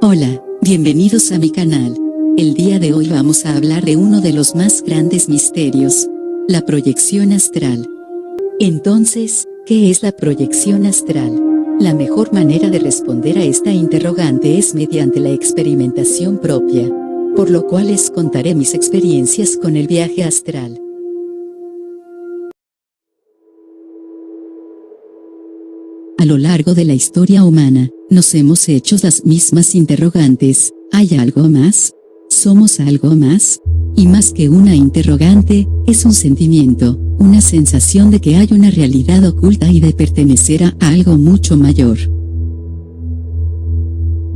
Hola, bienvenidos a mi canal. El día de hoy vamos a hablar de uno de los más grandes misterios, la proyección astral. Entonces, ¿qué es la proyección astral? La mejor manera de responder a esta interrogante es mediante la experimentación propia, por lo cual les contaré mis experiencias con el viaje astral. A lo largo de la historia humana, nos hemos hecho las mismas interrogantes: ¿hay algo más? ¿Somos algo más? Y más que una interrogante, es un sentimiento, una sensación de que hay una realidad oculta y de pertenecer a algo mucho mayor.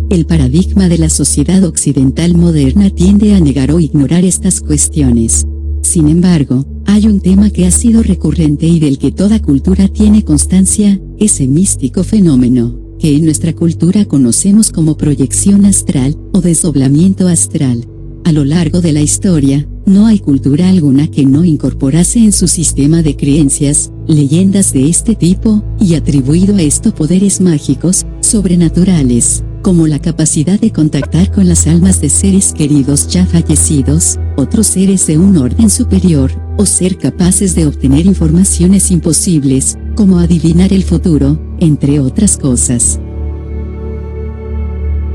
El paradigma de la sociedad occidental moderna tiende a negar o ignorar estas cuestiones. Sin embargo, hay un tema que ha sido recurrente y del que toda cultura tiene constancia: ese místico fenómeno, que en nuestra cultura conocemos como proyección astral, o desdoblamiento astral. A lo largo de la historia, no hay cultura alguna que no incorporase en su sistema de creencias, leyendas de este tipo, y atribuido a esto poderes mágicos, sobrenaturales, como la capacidad de contactar con las almas de seres queridos ya fallecidos, otros seres de un orden superior, o ser capaces de obtener informaciones imposibles, como adivinar el futuro, entre otras cosas.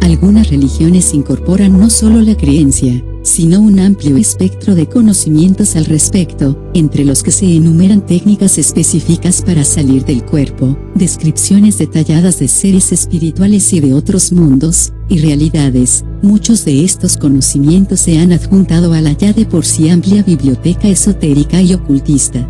Algunas religiones incorporan no solo la creencia, sino un amplio espectro de conocimientos al respecto, entre los que se enumeran técnicas específicas para salir del cuerpo, descripciones detalladas de seres espirituales y de otros mundos y realidades. Muchos de estos conocimientos se han adjuntado a la ya de por sí amplia biblioteca esotérica y ocultista.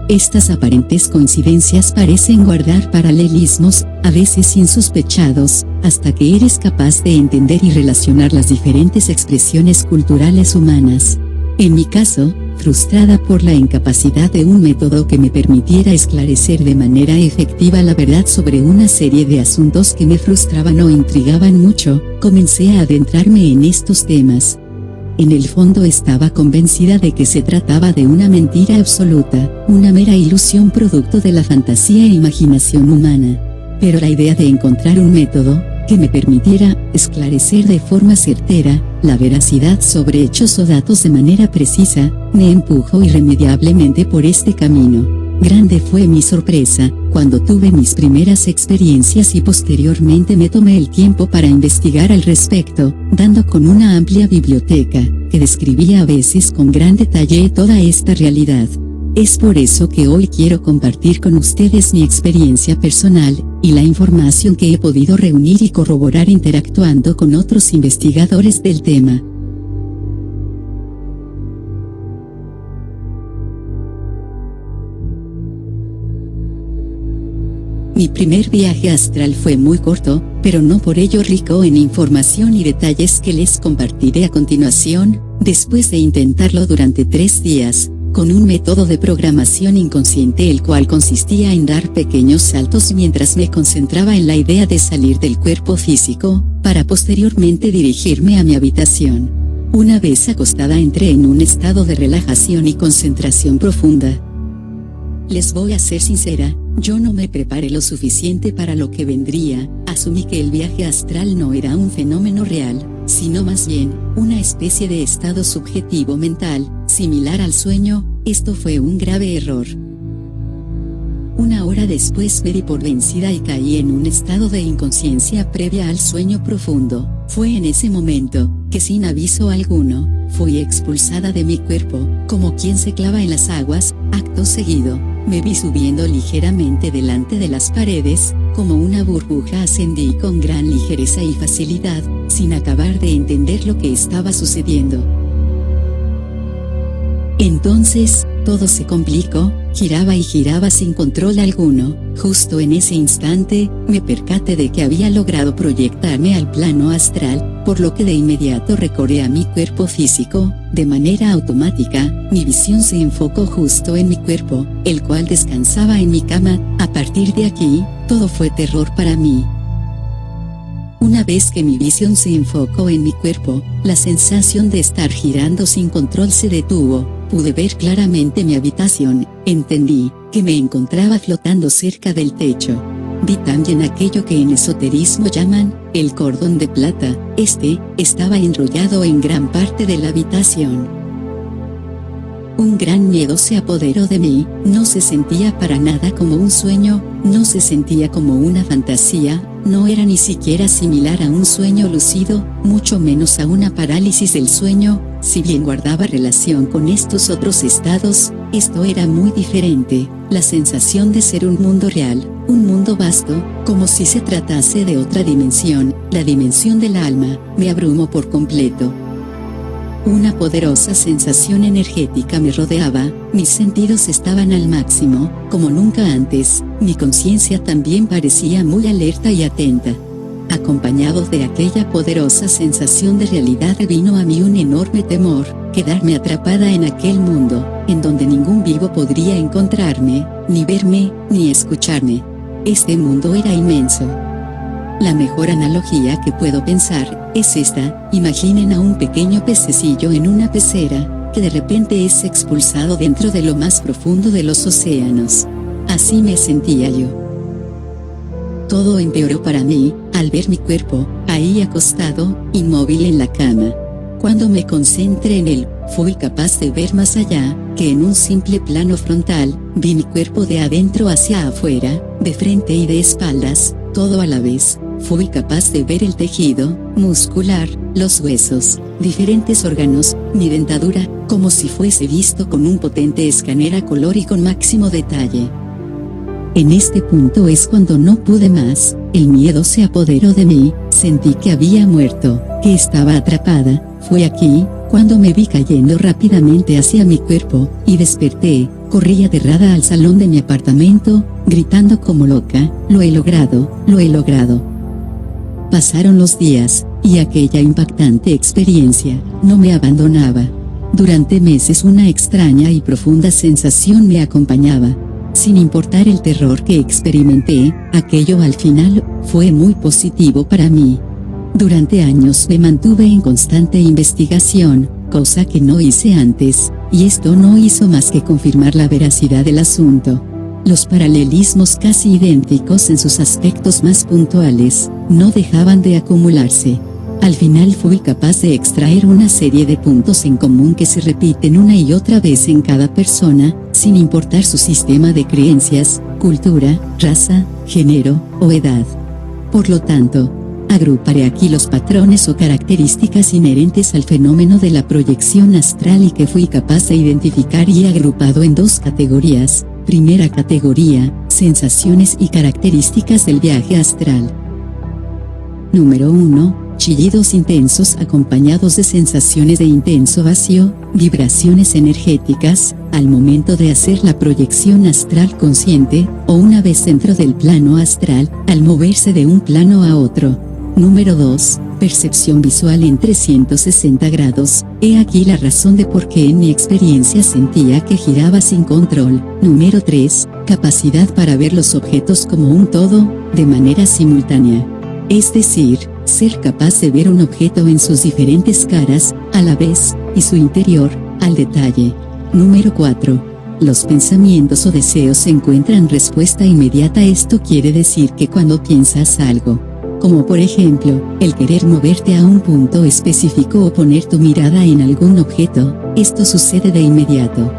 Estas aparentes coincidencias parecen guardar paralelismos, a veces insospechados, hasta que eres capaz de entender y relacionar las diferentes expresiones culturales humanas. En mi caso, frustrada por la incapacidad de un método que me permitiera esclarecer de manera efectiva la verdad sobre una serie de asuntos que me frustraban o intrigaban mucho, comencé a adentrarme en estos temas. En el fondo estaba convencida de que se trataba de una mentira absoluta, una mera ilusión producto de la fantasía e imaginación humana. Pero la idea de encontrar un método que me permitiera esclarecer de forma certera la veracidad sobre hechos o datos de manera precisa, me empujó irremediablemente por este camino. Grande fue mi sorpresa cuando tuve mis primeras experiencias y posteriormente me tomé el tiempo para investigar al respecto, dando con una amplia biblioteca que describía a veces con gran detalle toda esta realidad. Es por eso que hoy quiero compartir con ustedes mi experiencia personal y la información que he podido reunir y corroborar interactuando con otros investigadores del tema. Mi primer viaje astral fue muy corto, pero no por ello rico en información y detalles que les compartiré a continuación. Después de intentarlo durante 3 días, con un método de programación inconsciente el cual consistía en dar pequeños saltos mientras me concentraba en la idea de salir del cuerpo físico, para posteriormente dirigirme a mi habitación. Una vez acostada entré en un estado de relajación y concentración profunda. Les voy a ser sincera, yo no me preparé lo suficiente para lo que vendría. Asumí que el viaje astral no era un fenómeno real, sino más bien, una especie de estado subjetivo mental, similar al sueño. Esto fue un grave error. Una hora después me di por vencida y caí en un estado de inconsciencia previa al sueño profundo. Fue en ese momento, que sin aviso alguno, fui expulsada de mi cuerpo, como quien se clava en las aguas. Acto seguido, me vi subiendo ligeramente delante de las paredes, como una burbuja ascendí con gran ligereza y facilidad, sin acabar de entender lo que estaba sucediendo. Entonces, todo se complicó, giraba y giraba sin control alguno. Justo en ese instante, me percaté de que había logrado proyectarme al plano astral, por lo que de inmediato recorrí a mi cuerpo físico. De manera automática, mi visión se enfocó justo en mi cuerpo, el cual descansaba en mi cama. A partir de aquí, todo fue terror para mí. Una vez que mi visión se enfocó en mi cuerpo, la sensación de estar girando sin control se detuvo. Pude ver claramente mi habitación. Entendí que me encontraba flotando cerca del techo. Vi también aquello que en esoterismo llaman el cordón de plata. Este estaba enrollado en gran parte de la habitación. Un gran miedo se apoderó de mí. No se sentía para nada como un sueño, no se sentía como una fantasía, no era ni siquiera similar a un sueño lúcido, mucho menos a una parálisis del sueño. Si bien guardaba relación con estos otros estados, esto era muy diferente, la sensación de ser un mundo real, un mundo vasto, como si se tratase de otra dimensión, la dimensión del alma, me abrumó por completo. Una poderosa sensación energética me rodeaba, mis sentidos estaban al máximo, como nunca antes, mi conciencia también parecía muy alerta y atenta. Acompañado de aquella poderosa sensación de realidad vino a mí un enorme temor, quedarme atrapada en aquel mundo, en donde ningún vivo podría encontrarme, ni verme, ni escucharme. Este mundo era inmenso. La mejor analogía que puedo pensar es esta: imaginen a un pequeño pececillo en una pecera, que de repente es expulsado dentro de lo más profundo de los océanos. Así me sentía yo. Todo empeoró para mí, al ver mi cuerpo, ahí acostado, inmóvil en la cama. Cuando me concentré en él, fui capaz de ver más allá, que en un simple plano frontal, vi mi cuerpo de adentro hacia afuera, de frente y de espaldas, todo a la vez. Fui capaz de ver el tejido muscular, los huesos, diferentes órganos, mi dentadura, como si fuese visto con un potente escáner a color y con máximo detalle. En este punto es cuando no pude más, el miedo se apoderó de mí, sentí que había muerto, que estaba atrapada. Fue aquí cuando me vi cayendo rápidamente hacia mi cuerpo, y desperté. Corrí aterrada al salón de mi apartamento, gritando como loca: lo he logrado, lo he logrado. Pasaron los días, y aquella impactante experiencia no me abandonaba. Durante meses una extraña y profunda sensación me acompañaba. Sin importar el terror que experimenté, aquello al final fue muy positivo para mí. Durante años me mantuve en constante investigación, cosa que no hice antes, y esto no hizo más que confirmar la veracidad del asunto. Los paralelismos casi idénticos en sus aspectos más puntuales, no dejaban de acumularse. Al final fui capaz de extraer una serie de puntos en común que se repiten una y otra vez en cada persona, sin importar su sistema de creencias, cultura, raza, género o edad. Por lo tanto, agruparé aquí los patrones o características inherentes al fenómeno de la proyección astral y que fui capaz de identificar y agrupado en dos categorías. Primera categoría: sensaciones y características del viaje astral. Número 1. Chillidos intensos acompañados de sensaciones de intenso vacío, vibraciones energéticas, al momento de hacer la proyección astral consciente, o una vez dentro del plano astral, al moverse de un plano a otro. Número 2. Percepción visual en 360 grados, he aquí la razón de por qué en mi experiencia sentía que giraba sin control. Número 3. Capacidad para ver los objetos como un todo, de manera simultánea. Es decir, ser capaz de ver un objeto en sus diferentes caras, a la vez, y su interior, al detalle. Número 4. Los pensamientos o deseos encuentran respuesta inmediata. Esto quiere decir que cuando piensas algo, como por ejemplo, el querer moverte a un punto específico o poner tu mirada en algún objeto, esto sucede de inmediato.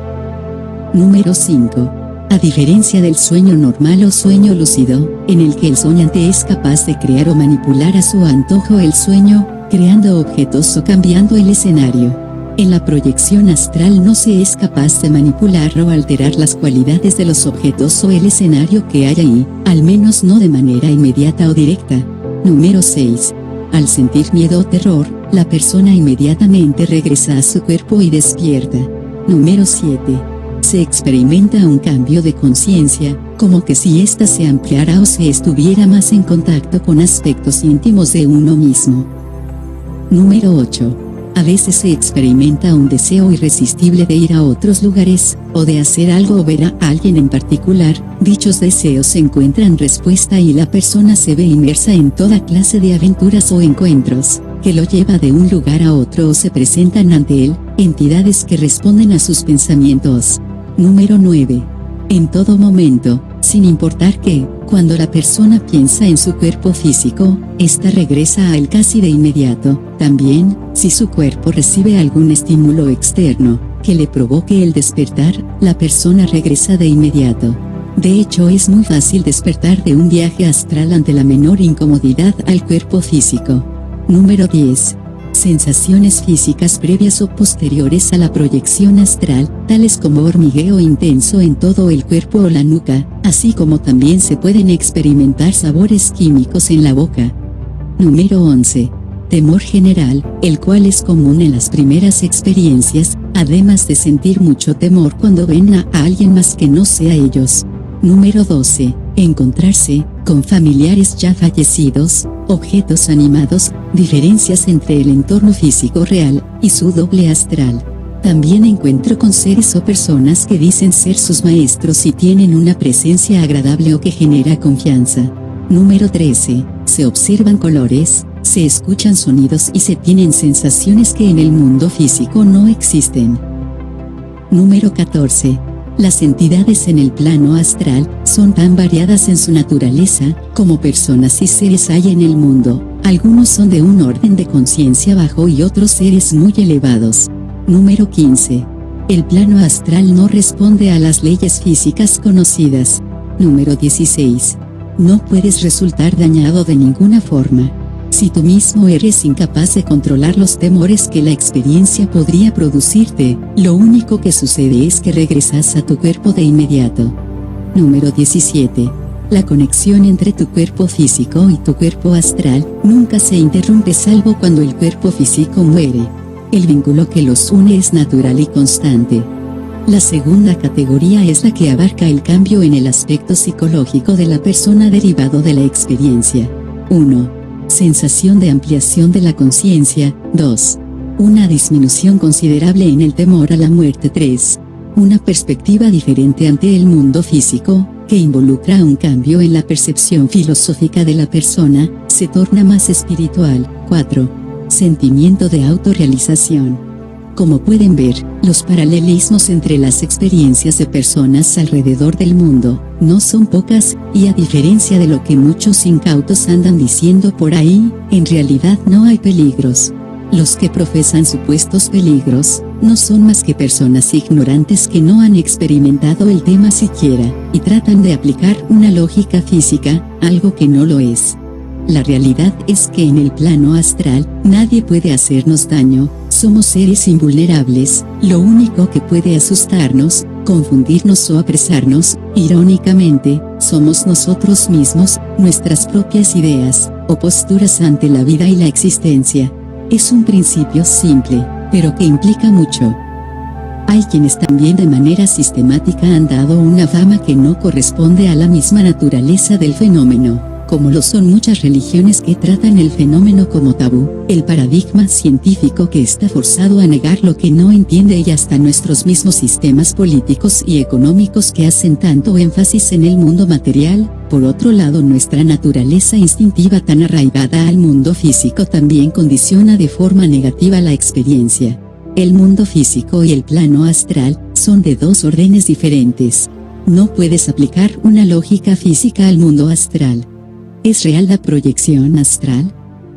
Número 5. A diferencia del sueño normal o sueño lúcido, en el que el soñante es capaz de crear o manipular a su antojo el sueño, creando objetos o cambiando el escenario. En la proyección astral no se es capaz de manipular o alterar las cualidades de los objetos o el escenario que hay ahí, al menos no de manera inmediata o directa. Número 6. Al sentir miedo o terror, la persona inmediatamente regresa a su cuerpo y despierta. Número 7. Se experimenta un cambio de conciencia, como que si ésta se ampliara o se estuviera más en contacto con aspectos íntimos de uno mismo. Número 8. A veces se experimenta un deseo irresistible de ir a otros lugares, o de hacer algo o ver a alguien en particular. Dichos deseos encuentran respuesta y la persona se ve inmersa en toda clase de aventuras o encuentros, que lo lleva de un lugar a otro o se presentan ante él, entidades que responden a sus pensamientos. Número 9. En todo momento, sin importar qué Cuando la persona piensa en su cuerpo físico, ésta regresa a él casi de inmediato. También, si su cuerpo recibe algún estímulo externo, que le provoque el despertar, la persona regresa de inmediato. De hecho, es muy fácil despertar de un viaje astral ante la menor incomodidad al cuerpo físico. Número 10. Sensaciones físicas previas o posteriores a la proyección astral, tales como hormigueo intenso en todo el cuerpo o la nuca, así como también se pueden experimentar sabores químicos en la boca. Número 11. Temor general, el cual es común en las primeras experiencias, además de sentir mucho temor cuando ven a alguien más que no sea ellos. Número 12. Encontrarse con familiares ya fallecidos, objetos animados, diferencias entre el entorno físico real y su doble astral. También encuentro con seres o personas que dicen ser sus maestros y tienen una presencia agradable o que genera confianza. Número 13. Se observan colores, se escuchan sonidos y se tienen sensaciones que en el mundo físico no existen. Número 14. Las entidades en el plano astral son tan variadas en su naturaleza como personas y seres hay en el mundo. Algunos son de un orden de conciencia bajo y otros seres muy elevados. Número 15. El plano astral no responde a las leyes físicas conocidas. Número 16. No puedes resultar dañado de ninguna forma. Si tú mismo eres incapaz de controlar los temores que la experiencia podría producirte, lo único que sucede es que regresas a tu cuerpo de inmediato. Número 17. La conexión entre tu cuerpo físico y tu cuerpo astral nunca se interrumpe salvo cuando el cuerpo físico muere. El vínculo que los une es natural y constante. La segunda categoría es la que abarca el cambio en el aspecto psicológico de la persona derivado de la experiencia. 1. Sensación de ampliación de la conciencia. 2. Una disminución considerable en el temor a la muerte. 3. Una perspectiva diferente ante el mundo físico, que involucra un cambio en la percepción filosófica de la persona, se torna más espiritual. 4. Sentimiento de autorrealización. Como pueden ver, los paralelismos entre las experiencias de personas alrededor del mundo no son pocas, y a diferencia de lo que muchos incautos andan diciendo por ahí, en realidad no hay peligros. Los que profesan supuestos peligros no son más que personas ignorantes que no han experimentado el tema siquiera, y tratan de aplicar una lógica física, algo que no lo es. La realidad es que en el plano astral, nadie puede hacernos daño, somos seres invulnerables, lo único que puede asustarnos, confundirnos o apresarnos, irónicamente, somos nosotros mismos, nuestras propias ideas, o posturas ante la vida y la existencia. Es un principio simple, pero que implica mucho. Hay quienes también de manera sistemática han dado una fama que no corresponde a la misma naturaleza del fenómeno. Como lo son muchas religiones que tratan el fenómeno como tabú, el paradigma científico que está forzado a negar lo que no entiende y hasta nuestros mismos sistemas políticos y económicos que hacen tanto énfasis en el mundo material. Por otro lado, nuestra naturaleza instintiva tan arraigada al mundo físico también condiciona de forma negativa la experiencia. El mundo físico y el plano astral son de dos órdenes diferentes. No puedes aplicar una lógica física al mundo astral. ¿Es real la proyección astral?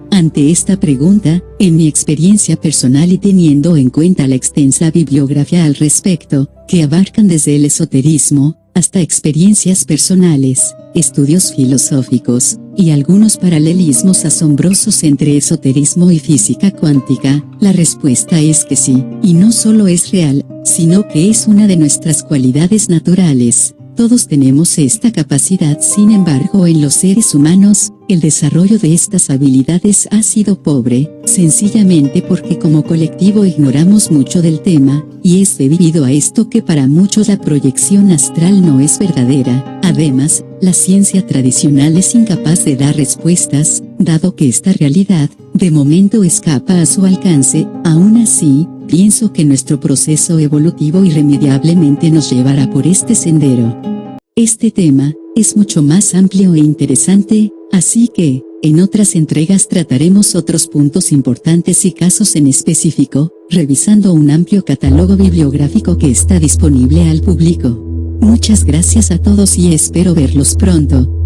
Ante esta pregunta, en mi experiencia personal y teniendo en cuenta la extensa bibliografía al respecto, que abarcan desde el esoterismo, hasta experiencias personales, estudios filosóficos, y algunos paralelismos asombrosos entre esoterismo y física cuántica, la respuesta es que sí, y no solo es real, sino que es una de nuestras cualidades naturales. Todos tenemos esta capacidad, sin embargo, en los seres humanos, el desarrollo de estas habilidades ha sido pobre, sencillamente porque como colectivo ignoramos mucho del tema, y es debido a esto que para muchos la proyección astral no es verdadera. Además, la ciencia tradicional es incapaz de dar respuestas, dado que esta realidad, de momento escapa a su alcance. Aún así, pienso que nuestro proceso evolutivo irremediablemente nos llevará por este sendero. Este tema es mucho más amplio e interesante, así que, en otras entregas trataremos otros puntos importantes y casos en específico, revisando un amplio catálogo bibliográfico que está disponible al público. Muchas gracias a todos y espero verlos pronto.